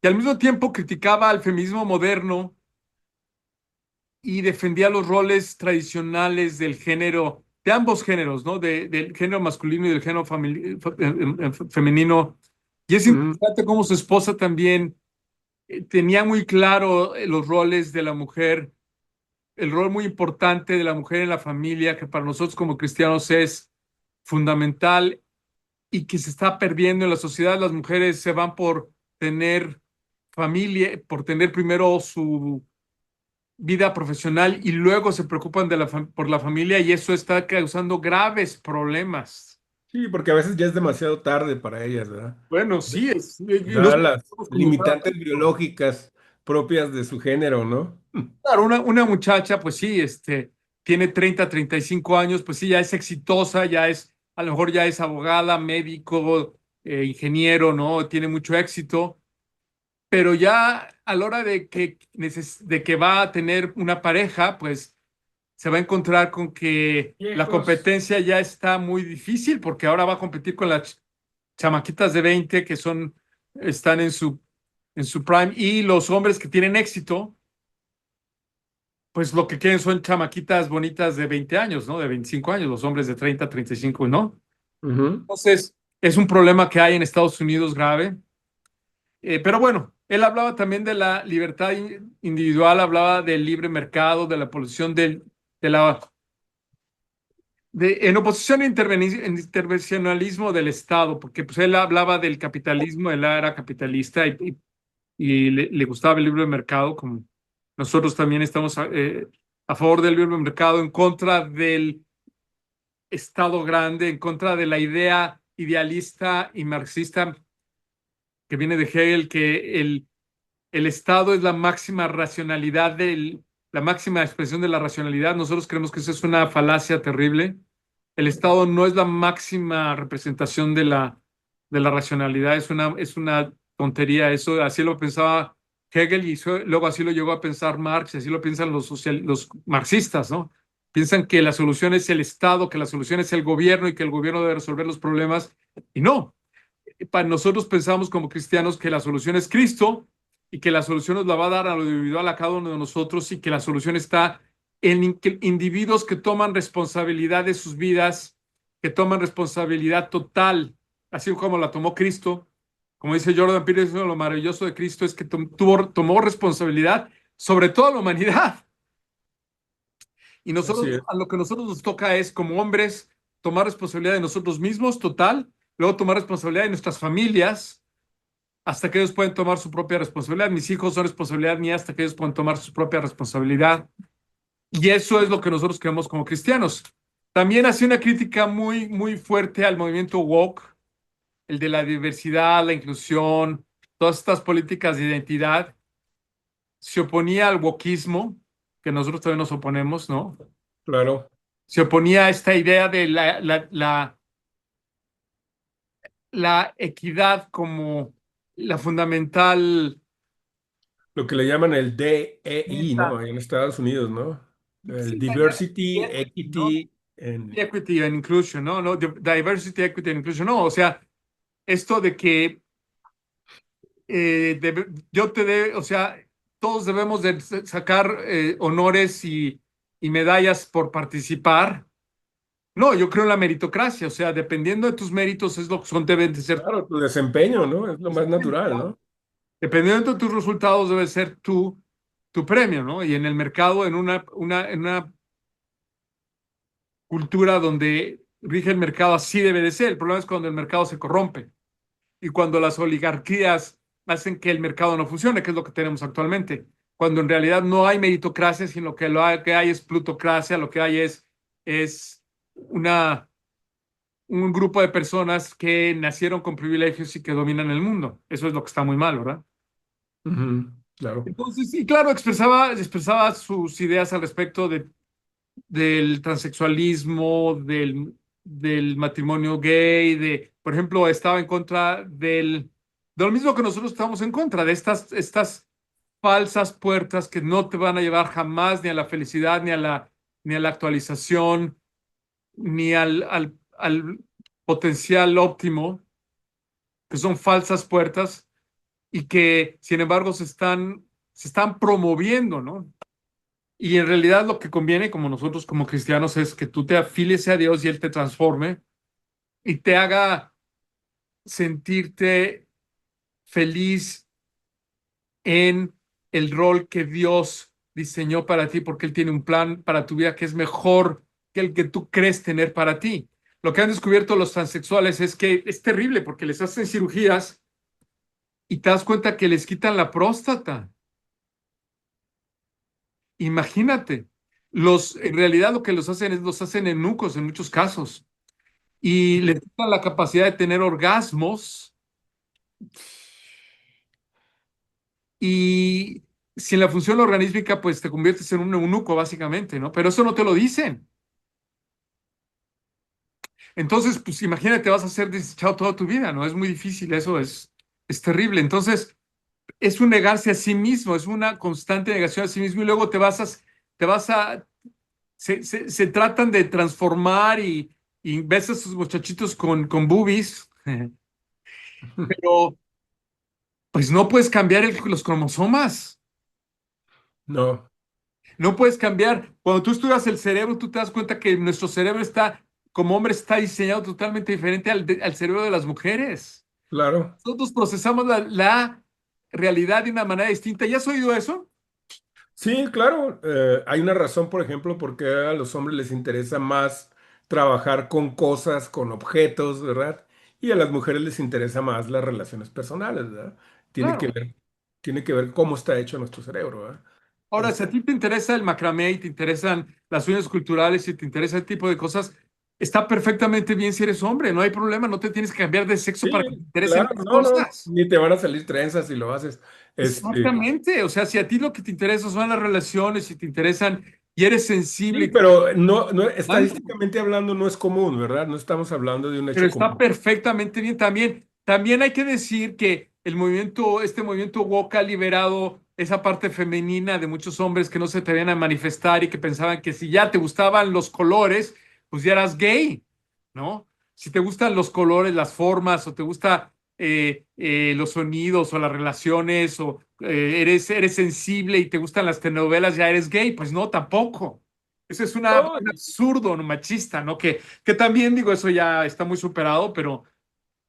Y al mismo tiempo criticaba al feminismo moderno y defendía los roles tradicionales del género, de ambos géneros, ¿no? Del género masculino y del género femenino. Y es Ujú. interesante cómo su esposa también tenía muy claro los roles de la mujer, el rol muy importante de la mujer en la familia, que para nosotros como cristianos es fundamental y que se está perdiendo en la sociedad. Las mujeres se van por tener familia, por tener primero su vida profesional y luego se preocupan por la familia y eso está causando graves problemas. Sí, porque a veces ya es demasiado tarde para ellas, ¿verdad? Bueno, sí, y no Dadas las sabemos cómo usar. limitantes biológicas propias de su género, ¿no? Claro, una muchacha, pues sí, tiene 30, 35 años, pues sí, ya es exitosa, a lo mejor ya es abogada, médico, ingeniero, ¿no? Tiene mucho éxito, pero ya a la hora de que va a tener una pareja, pues se va a encontrar con que la Viejos. competencia ya está muy difícil porque ahora va a competir con las chamaquitas de 20 que están en su prime y los hombres que tienen éxito, pues lo que quieren son chamaquitas bonitas de 20 años, ¿no? De 25 años, los hombres de 30, 35, ¿no? Ujú. Entonces, es un problema que hay en Estados Unidos grave. Pero bueno, él hablaba también de la libertad individual, hablaba del libre mercado, de la posición de la en oposición al intervencionalismo del Estado, porque pues, él hablaba del capitalismo, él era capitalista y le gustaba el libre mercado, como nosotros también estamos a favor del libre mercado, en contra del Estado grande, en contra de la idea idealista y marxista que viene de Hegel, que el Estado es la máxima racionalidad la máxima expresión de la racionalidad. Nosotros creemos que eso es una falacia terrible. El Estado no es la máxima representación de la racionalidad, es una tontería eso, así lo pensaba Hegel, y luego así lo llegó a pensar Marx, y así lo piensan los marxistas, ¿no? Piensan que la solución es el Estado, que la solución es el gobierno y que el gobierno debe resolver los problemas. Y no, para nosotros pensamos como cristianos que la solución es Cristo y que la solución nos la va a dar a lo individual a cada uno de nosotros y que la solución está en individuos que toman responsabilidad de sus vidas, que toman responsabilidad total, así como la tomó Cristo. Como dice Jordan Peterson, lo maravilloso de Cristo es que tomó responsabilidad sobre toda la humanidad. Y Así nosotros, es. a lo que nosotros nos toca es, como hombres, tomar responsabilidad de nosotros mismos, total, luego tomar responsabilidad de nuestras familias, hasta que ellos pueden tomar su propia responsabilidad. Mis hijos son responsabilidad mía hasta que ellos pueden tomar su propia responsabilidad. Y eso es lo que nosotros creemos como cristianos. También hacía una crítica muy, muy fuerte al movimiento woke, el de la diversidad, la inclusión, todas estas políticas de identidad. Se oponía al wokismo, que nosotros también nos oponemos, ¿no? Claro. Se oponía a esta idea de la equidad como la fundamental Lo que le llaman el DEI, ¿no? meta. En Estados Unidos, ¿no? El Sí, Diversity, equity, ¿no? Equity, and... Equity and inclusion, ¿no? No, diversity, equity and inclusion, no. O sea, esto de que o sea, todos debemos de sacar honores y medallas por participar. No, yo creo en la meritocracia, o sea, dependiendo de tus méritos es lo que deben de ser. Claro, tu desempeño, ¿no? Es lo más natural, ¿no? Dependiendo de tus resultados debe ser tu premio, ¿no? Y en el mercado, en una cultura donde rige el mercado, así debe de ser. El problema es cuando el mercado se corrompe y cuando las oligarquías hacen que el mercado no funcione, que es lo que tenemos actualmente. Cuando en realidad no hay meritocracia, sino que que hay es plutocracia, lo que hay es un grupo de personas que nacieron con privilegios y que dominan el mundo. Eso es lo que está muy mal, ¿verdad? Ujú, claro. Entonces, y claro, expresaba sus ideas al respecto del transexualismo, del matrimonio gay, por ejemplo, estaba en contra de lo mismo que nosotros estamos en contra, de estas falsas puertas que no te van a llevar jamás ni a la felicidad, ni a la actualización, ni al potencial óptimo, que son falsas puertas y que, sin embargo, se están promoviendo, ¿no? Y en realidad lo que conviene, como nosotros como cristianos, es que tú te afilies a Dios y Él te transforme y te haga sentirte feliz en el rol que Dios diseñó para ti, porque Él tiene un plan para tu vida que es mejor que el que tú crees tener para ti. Lo que han descubierto los transexuales es que es terrible porque les hacen cirugías y te das cuenta que les quitan la próstata. Imagínate, en realidad lo que los hacen es los hacen eunucos en muchos casos y les quitan la capacidad de tener orgasmos y sin la función organísmica pues te conviertes en un eunuco básicamente, ¿no? Pero eso no te lo dicen. Entonces, pues imagínate, vas a ser desechado toda tu vida, ¿no? Es muy difícil, eso es terrible. Entonces, es un negarse a sí mismo, es una constante negación a sí mismo y luego se tratan de transformar y ves a esos muchachitos con boobies, pero pues no puedes cambiar los cromosomas, No, no puedes cambiar. Cuando tú estudias el cerebro, tú te das cuenta que nuestro cerebro como hombre, está diseñado totalmente diferente al cerebro de las mujeres. claro. Nosotros procesamos la realidad de una manera distinta. ¿Ya has oído eso? Sí, claro. Hay una razón, por ejemplo, por qué a los hombres les interesa más trabajar con cosas, con objetos, ¿verdad? Y a las mujeres les interesa más las relaciones personales, ¿verdad? Tiene que Claro. ver, tiene que ver cómo está hecho nuestro cerebro, ¿verdad? Ahora, si a ti te interesa el macramé y te interesan las uñas culturales y te interesa el tipo de cosas, está perfectamente bien si eres hombre, no hay problema, no te tienes que cambiar de sexo para que te Sí, interesen claro, las no, no, cosas. ni te van a salir trenzas si lo haces. Exactamente, o sea, si a ti lo que te interesa son las relaciones y te interesan y eres sensible, Sí, pero no, no, y estadísticamente hablando no es común, ¿verdad? No estamos hablando de un pero hecho está común. perfectamente bien. También hay que decir que este movimiento woke ha liberado esa parte femenina de muchos hombres que no se atrevían a manifestar y que pensaban que si ya te gustaban los colores, pues ya eras gay, ¿no? Si te gustan los colores, las formas, o te gusta los sonidos o las relaciones, o eres sensible y te gustan las telenovelas, ya eres gay, pues no, tampoco. Eso es No, un absurdo, ¿no? Machista, ¿no? Que también digo, eso ya está muy superado, pero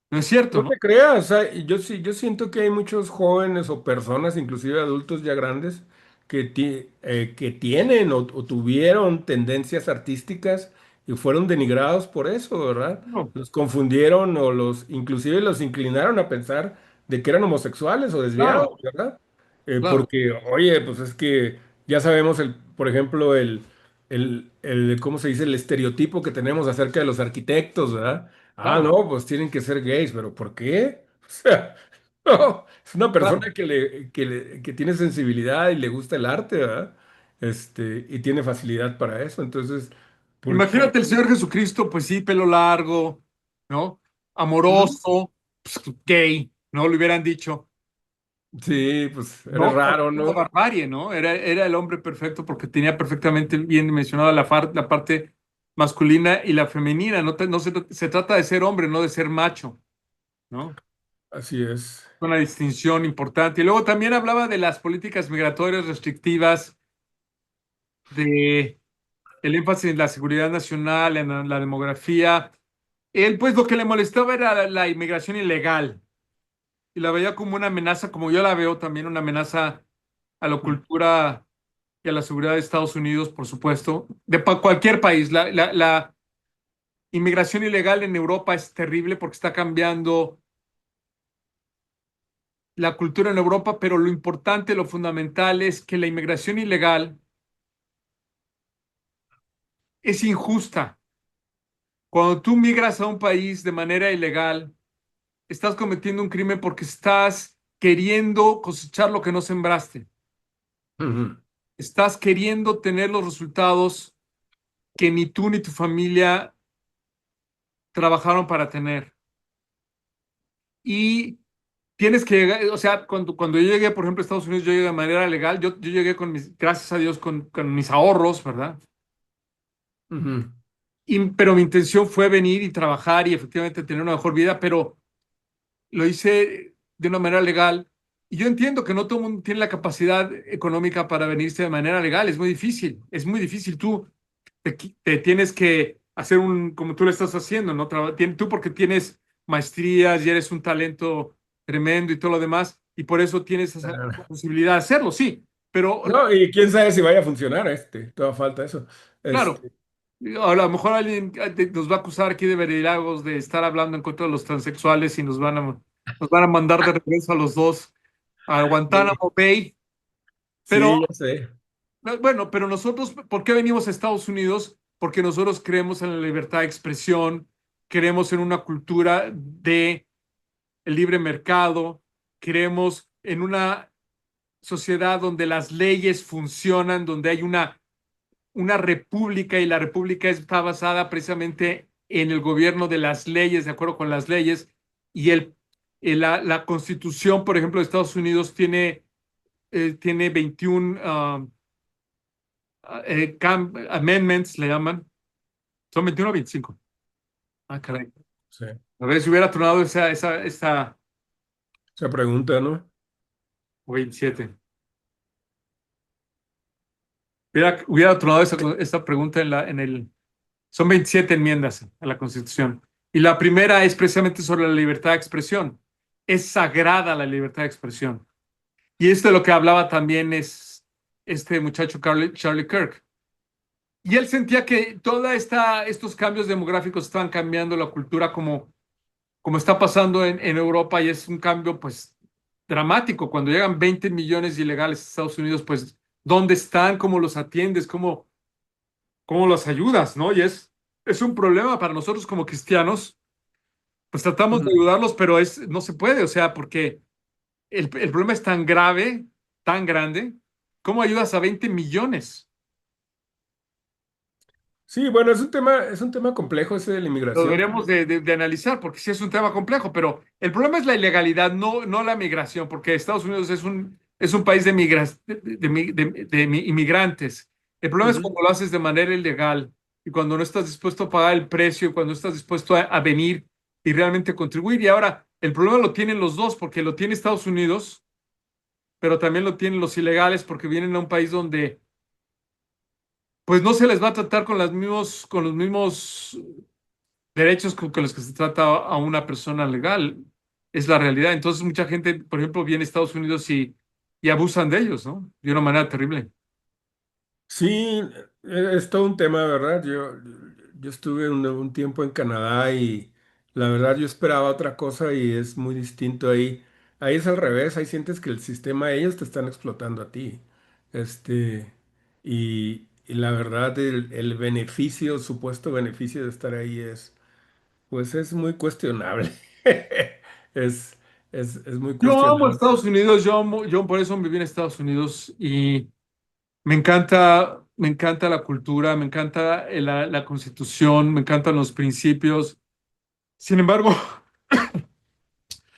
no es cierto, no ¿no? te creas, o sea, yo siento que hay muchos jóvenes o personas, inclusive adultos ya grandes, que tienen o tuvieron tendencias artísticas y fueron denigrados por eso, ¿verdad? No, Los confundieron o inclusive los inclinaron a pensar de que eran homosexuales o desviados, claro, ¿verdad? claro, Porque, oye, pues es que ya sabemos por ejemplo, ¿cómo se dice? El estereotipo que tenemos acerca de los arquitectos, ¿verdad? Ah, claro, no, pues tienen que ser gays, pero ¿por qué? O sea, no, es una claro. persona que tiene sensibilidad y le gusta el arte, ¿verdad? Y tiene facilidad para eso. Entonces, ¿por Imagínate el Señor Jesucristo, pues sí, pelo largo, ¿no? Ujú. Amoroso, pues, gay, ¿no? Le hubieran dicho, Sí, pues eres no, raro, una ¿no? barbarie, ¿no? Era el hombre perfecto porque tenía perfectamente bien dimensionada la parte masculina y la femenina. No se trata de ser hombre, no de ser macho, ¿no? Así es. Una distinción importante. Y luego también hablaba de las políticas migratorias restrictivas, de el énfasis en la seguridad nacional, en la demografía. Él, pues, lo que le molestaba era la inmigración ilegal y la veía como una amenaza, como yo la veo también, una amenaza a la cultura y a la seguridad de Estados Unidos, por supuesto, de cualquier país. La inmigración ilegal en Europa es terrible porque está cambiando la cultura en Europa, pero lo importante, lo fundamental es que la inmigración ilegal es injusta. Cuando tú migras a un país de manera ilegal, estás cometiendo un crimen porque estás queriendo cosechar lo que no sembraste. Ujú. Estás queriendo tener los resultados que ni tú ni tu familia trabajaron para tener. Y tienes que llegar, o sea, cuando yo llegué, por ejemplo, a Estados Unidos, yo llegué de manera legal, yo llegué gracias a Dios, con mis ahorros, ¿verdad? Ujú. Pero mi intención fue venir y trabajar y efectivamente tener una mejor vida, pero lo hice de una manera legal. Y yo entiendo que no todo el mundo tiene la capacidad económica para venirse de manera legal, es muy difícil, es muy difícil. Tú te tienes que hacer como tú lo estás haciendo, ¿no? Tú porque tienes maestrías y eres un talento tremendo y todo lo demás, y por eso tienes esa Ah, posibilidad de hacerlo, sí, pero no, y quién sabe si vaya a funcionar todavía falta eso. claro, a lo mejor alguien nos va a acusar aquí de verilagos de estar hablando en contra de los transexuales y nos van a mandar de regreso a los dos a Sí, Guantánamo Bay, pero sí, ya sé. bueno, pero nosotros, ¿por qué venimos a Estados Unidos? Porque nosotros creemos en la libertad de expresión, creemos en una cultura de el libre mercado, creemos en una sociedad donde las leyes funcionan, donde hay una república y la república está basada precisamente en el gobierno de las leyes, de acuerdo con las leyes, y la constitución, por ejemplo, de Estados Unidos tiene 21 amendments, le llaman. ¿Son 21 o 25? Ah, caray. Sí. A ver si hubiera tronado esa Esa pregunta, ¿no? o 27. Hubiera tronado esa pregunta Son 27 enmiendas a la Constitución. Y la primera es precisamente sobre la libertad de expresión. Es sagrada la libertad de expresión. Y esto de lo que hablaba también es este muchacho Charlie Kirk. Y él sentía que estos cambios demográficos estaban cambiando la cultura como está pasando en Europa y es un cambio pues dramático. Cuando llegan 20 millones de ilegales a Estados Unidos, pues ¿dónde están? ¿Cómo los atiendes? ¿Cómo los ayudas? ¿No? Y es un problema para nosotros como cristianos. Pues tratamos de Ujú. ayudarlos, pero no se puede, o sea, porque el problema es tan grave, tan grande. ¿Cómo ayudas a 20 millones? Sí, bueno, es un tema complejo ese de la Lo inmigración. deberíamos de analizar porque sí es un tema complejo, pero el problema es la ilegalidad, no la migración, porque Estados Unidos es es un país de inmigrantes. El problema es Ujú. cuando lo haces de manera ilegal y cuando no estás dispuesto a pagar el precio y cuando no estás dispuesto a venir y realmente contribuir. Y ahora el problema lo tienen los dos, porque lo tiene Estados Unidos, pero también lo tienen los ilegales porque vienen a un país donde pues no se les va a tratar con los mismos derechos con los que se trata a una persona legal. Es la realidad. Entonces mucha gente, por ejemplo, viene a Estados Unidos y abusan de ellos, ¿no? De una manera terrible. Sí, es todo un tema, ¿verdad? Yo estuve un tiempo en Canadá y la verdad yo esperaba otra cosa y es muy distinto ahí. Ahí es al revés, ahí sientes que el sistema, ellos te están explotando a ti. Y la verdad el beneficio, supuesto beneficio de estar ahí pues es muy cuestionable. Es, es muy Yo amo cuestionable. Estados Unidos, yo por eso viví en Estados Unidos y me encanta la cultura, me encanta la constitución, me encantan los principios. Sin embargo,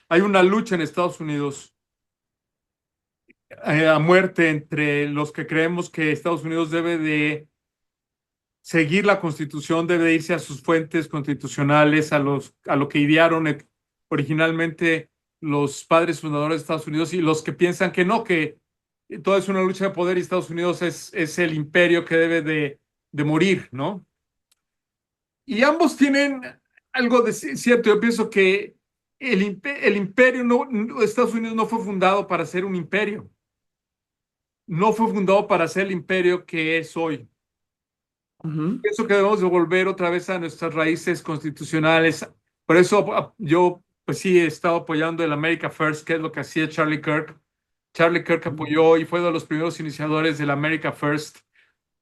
hay una lucha en Estados Unidos a muerte entre los que creemos que Estados Unidos debe de seguir la constitución, debe de irse a sus fuentes constitucionales, a lo que idearon originalmente los padres fundadores de Estados Unidos y los que piensan que no, que todo es una lucha de poder y Estados Unidos es el imperio que debe de morir, ¿no? Y ambos tienen algo de cierto. Yo pienso que el imperio, Estados Unidos no fue fundado para ser un imperio, no fue fundado para ser el imperio que es hoy. Ujú. Pienso que debemos de volver otra vez a nuestras raíces constitucionales. Por eso yo, pues sí, he estado apoyando el America First, que es lo que hacía Charlie Kirk. Charlie Kirk apoyó y fue de los primeros iniciadores del America First.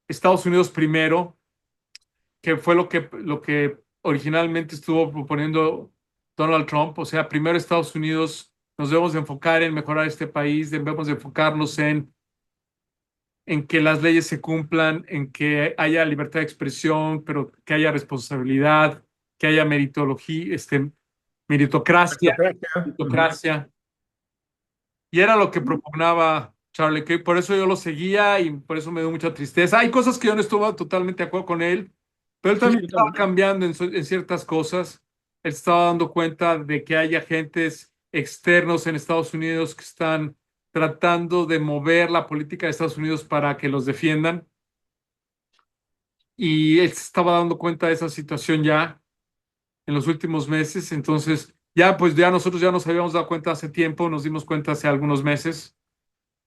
Estados Unidos primero, que fue lo que originalmente estuvo proponiendo Donald Trump. O sea, primero Estados Unidos, nos debemos de enfocar en mejorar este país, debemos de enfocarnos en que las leyes se cumplan, en que haya libertad de expresión, pero que haya responsabilidad, que haya meritología, Aristocracia. Ujú. meritocracia. Y era lo que propugnaba Charlie Kirk. Por eso yo lo seguía y por eso me dio mucha tristeza. Hay cosas que yo no estuve totalmente de acuerdo con él, pero él Sí, también yo estaba también. cambiando en ciertas cosas. Él estaba dando cuenta de que hay agentes externos en Estados Unidos que están tratando de mover la política de Estados Unidos para que los defiendan. Y él se estaba dando cuenta de esa situación ya en los últimos meses. Entonces, ya pues ya nosotros ya nos habíamos dado cuenta hace tiempo, nos dimos cuenta hace algunos meses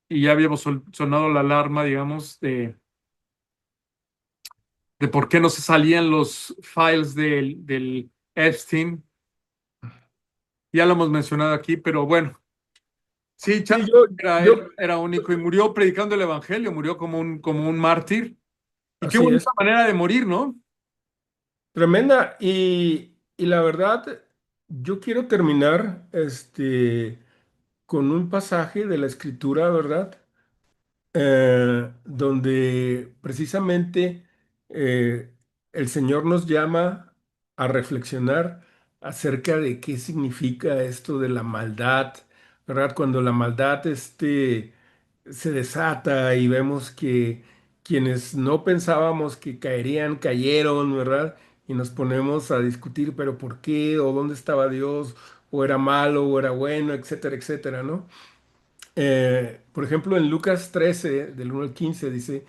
y ya habíamos sonado la alarma, digamos, de por qué no se salían los files del Epstein. Ya lo hemos mencionado aquí, pero bueno, sí, Sí, Charles yo, era único y murió predicando el evangelio, murió como un mártir. Y qué así bonita es. manera de morir, ¿no? Tremenda. Y la verdad, yo quiero terminar con un pasaje de la Escritura, ¿verdad? Donde precisamente eh, el Señor nos llama a reflexionar acerca de qué significa esto de la maldad, ¿verdad? Cuando la maldad se desata y vemos que quienes no pensábamos que caerían, cayeron, ¿verdad? Y nos ponemos a discutir, pero ¿por qué? ¿O dónde estaba Dios? ¿O era malo? ¿O era bueno? Etcétera, etcétera, ¿no? Por ejemplo, en Lucas 13, del 1 al 15, dice,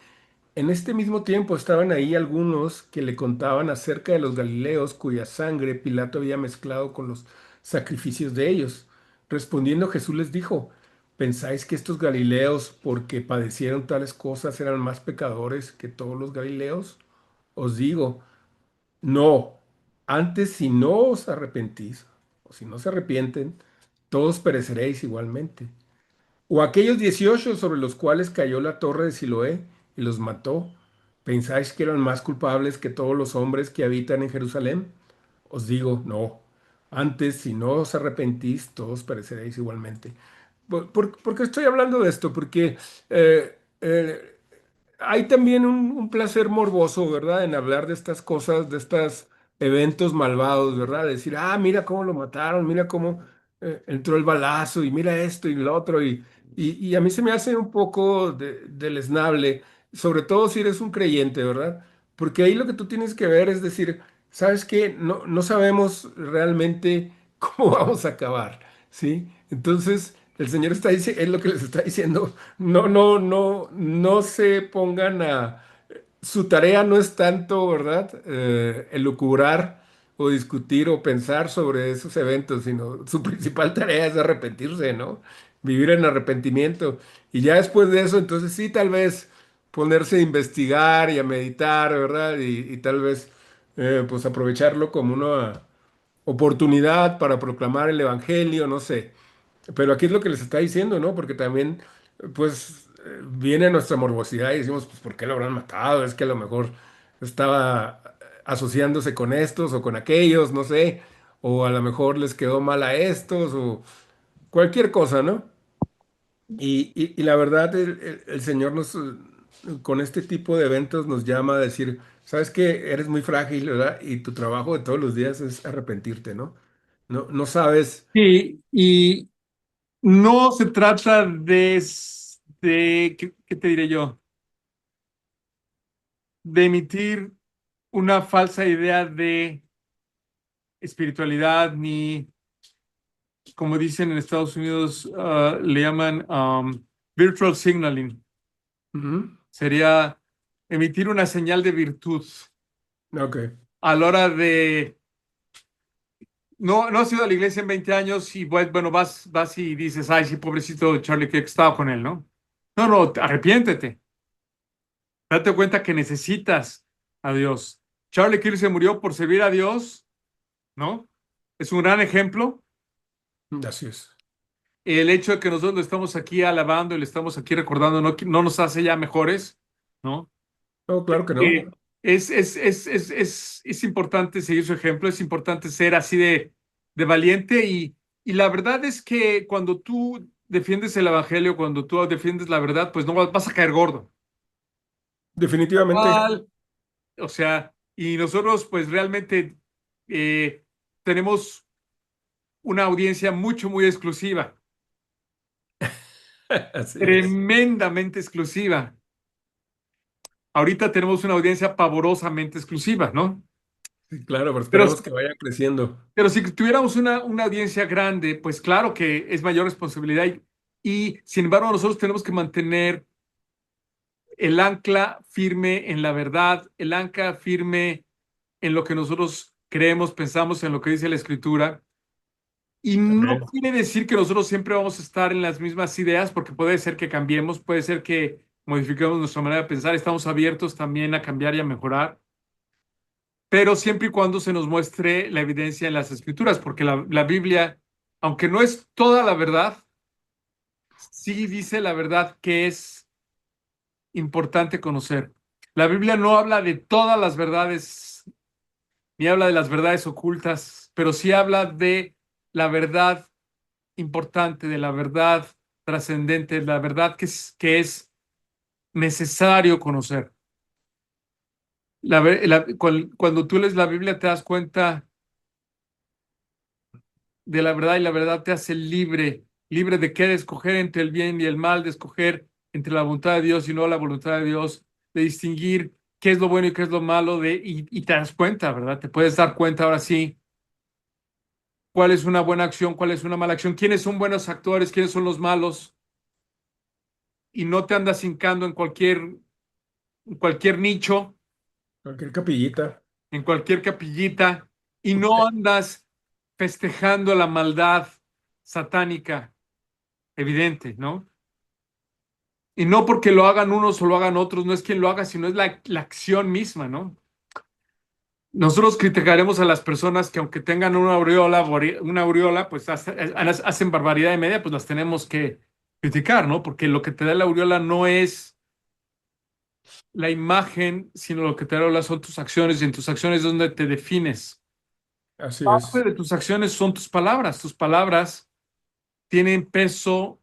en este mismo tiempo estaban ahí algunos que le contaban acerca de los Galileos cuya sangre Pilato había mezclado con los sacrificios de ellos. Respondiendo Jesús les dijo, ¿pensáis que estos Galileos, porque padecieron tales cosas, eran más pecadores que todos los Galileos? Os digo, no, antes si no os arrepentís, o si no se arrepienten, todos pereceréis igualmente. O aquellos 18 sobre los cuales cayó la torre de Siloé y los mató, ¿pensáis que eran más culpables que todos los hombres que habitan en Jerusalén? Os digo, no. Antes, si no os arrepentís, todos pereceréis igualmente. ¿Por qué estoy hablando de esto? Porque eh, eh, hay también un placer morboso, ¿verdad? En hablar de estas cosas, de estos eventos malvados, ¿verdad? Decir, ah, mira cómo lo mataron, mira cómo. entró el balazo y mira esto y lo otro y a mí se me hace un poco deleznable, sobre todo si eres un creyente, ¿verdad? Porque ahí lo que tú tienes que ver es decir, ¿sabes qué? No sabemos realmente cómo vamos a acabar, ¿sí? Entonces, el Señor está diciendo, es lo que les está diciendo, no se pongan a... Su tarea no es tanto, ¿verdad? Elucubrar o discutir o pensar sobre esos eventos, sino su principal tarea es arrepentirse, ¿no? Vivir en arrepentimiento. Y ya después de eso, entonces sí, tal vez ponerse a investigar y a meditar, ¿verdad? Y tal vez pues aprovecharlo como una oportunidad para proclamar el evangelio, no sé. Pero aquí es lo que les está diciendo, ¿no? Porque también, pues, viene nuestra morbosidad y decimos, pues, ¿por qué lo habrán matado? Es que a lo mejor estaba asociándose con estos o con aquellos, no sé, o a lo mejor les quedó mal a estos o cualquier cosa, ¿no? Y la verdad, el Señor nos, con este tipo de eventos nos llama a decir, sabes que eres muy frágil, ¿verdad? Y tu trabajo de todos los días es arrepentirte, ¿no? No sabes. Y no se trata ¿qué te diré yo? De emitir una falsa idea de espiritualidad, ni, como dicen en Estados Unidos, le llaman virtual signaling. Ujú. Sería emitir una señal de virtud Ok. a la hora de... No has ido a la iglesia en 20 años y bueno, vas y dices, ay, sí, pobrecito Charlie Kirk, estaba con él, ¿no? No, arrepiéntete. Date cuenta que necesitas a Dios. Charlie Kirk se murió por servir a Dios, ¿no? Es un gran ejemplo. Así es. El hecho de que nosotros lo estamos aquí alabando y le estamos aquí recordando no nos hace ya mejores, ¿no? No, claro que no. Eh, es importante seguir su ejemplo, es importante ser así de valiente y la verdad es que cuando tú defiendes el evangelio, cuando tú defiendes la verdad, pues no vas a caer gordo. Definitivamente. Igual, o sea, y nosotros pues realmente eh, tenemos una audiencia muy exclusiva, Así es. tremendamente exclusiva. Ahorita tenemos una audiencia pavorosamente exclusiva, ¿no? Sí, claro, pero Pero, esperemos que vayan creciendo. pero si tuviéramos una audiencia grande, pues claro que es mayor responsabilidad y sin embargo nosotros tenemos que mantener el ancla firme en la verdad, el ancla firme en lo que nosotros creemos, pensamos, en lo que dice la Escritura. Y no Amén. quiere decir que nosotros siempre vamos a estar en las mismas ideas, porque puede ser que cambiemos, puede ser que modifiquemos nuestra manera de pensar, estamos abiertos también a cambiar y a mejorar, pero siempre y cuando se nos muestre la evidencia en las Escrituras, porque la Biblia, aunque no es toda la verdad, sí dice la verdad que es importante conocer. La Biblia no habla de todas las verdades, ni habla de las verdades ocultas, pero sí habla de la verdad importante, de la verdad trascendente, de la verdad que es necesario conocer. Cuando tú lees la Biblia te das cuenta de la verdad y la verdad te hace libre, libre de qué, de escoger entre el bien y el mal, de escoger entre la voluntad de Dios y no la voluntad de Dios, de distinguir qué es lo bueno y qué es lo malo, y te das cuenta, ¿verdad? Te puedes dar cuenta ahora sí cuál es una buena acción, cuál es una mala acción, quiénes son buenos actores, quiénes son los malos, y no te andas hincando en cualquier nicho, Cualquier capillita. en cualquier capillita, y no andas festejando la maldad satánica evidente, ¿no? Y no porque lo hagan unos o lo hagan otros, no es quien lo haga, sino es la acción misma, ¿no? Nosotros criticaremos a las personas que aunque tengan una aureola, pues hacen barbaridad y media, pues las tenemos que criticar, ¿no? Porque lo que te da la aureola no es la imagen, sino lo que te da la aureola son tus acciones, y en tus acciones es donde te defines. Así Parte es. de tus acciones son tus palabras tienen peso,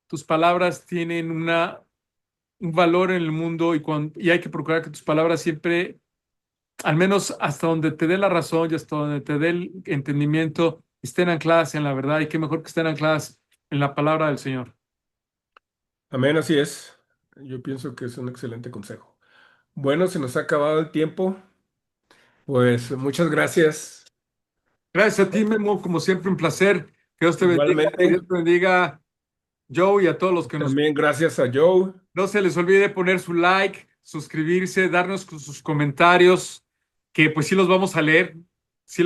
tus palabras tienen un valor en el mundo y hay que procurar que tus palabras siempre, al menos hasta donde te dé la razón y hasta donde te dé el entendimiento, estén ancladas en la verdad y qué mejor que estén ancladas en la palabra del Señor. Amén, así es. Yo pienso que es un excelente consejo. Bueno, se nos ha acabado el tiempo. Pues muchas gracias. Gracias a ti, Memo, como siempre, un placer. Que Dios te bendiga, que Igualmente, Dios te bendiga, Joe, y a todos los que nos... también gracias a Joe. No se les olvide poner su like, suscribirse, darnos sus comentarios, que pues sí los vamos a leer si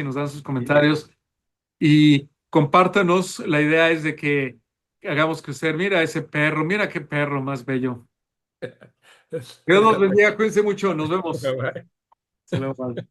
nos dan sus comentarios. Y compártanos, la idea es de que hagamos crecer. Mira ese perro, mira qué perro más bello. Que Dios los bendiga, cuídense mucho, nos vemos. Bye. Hasta luego, bye.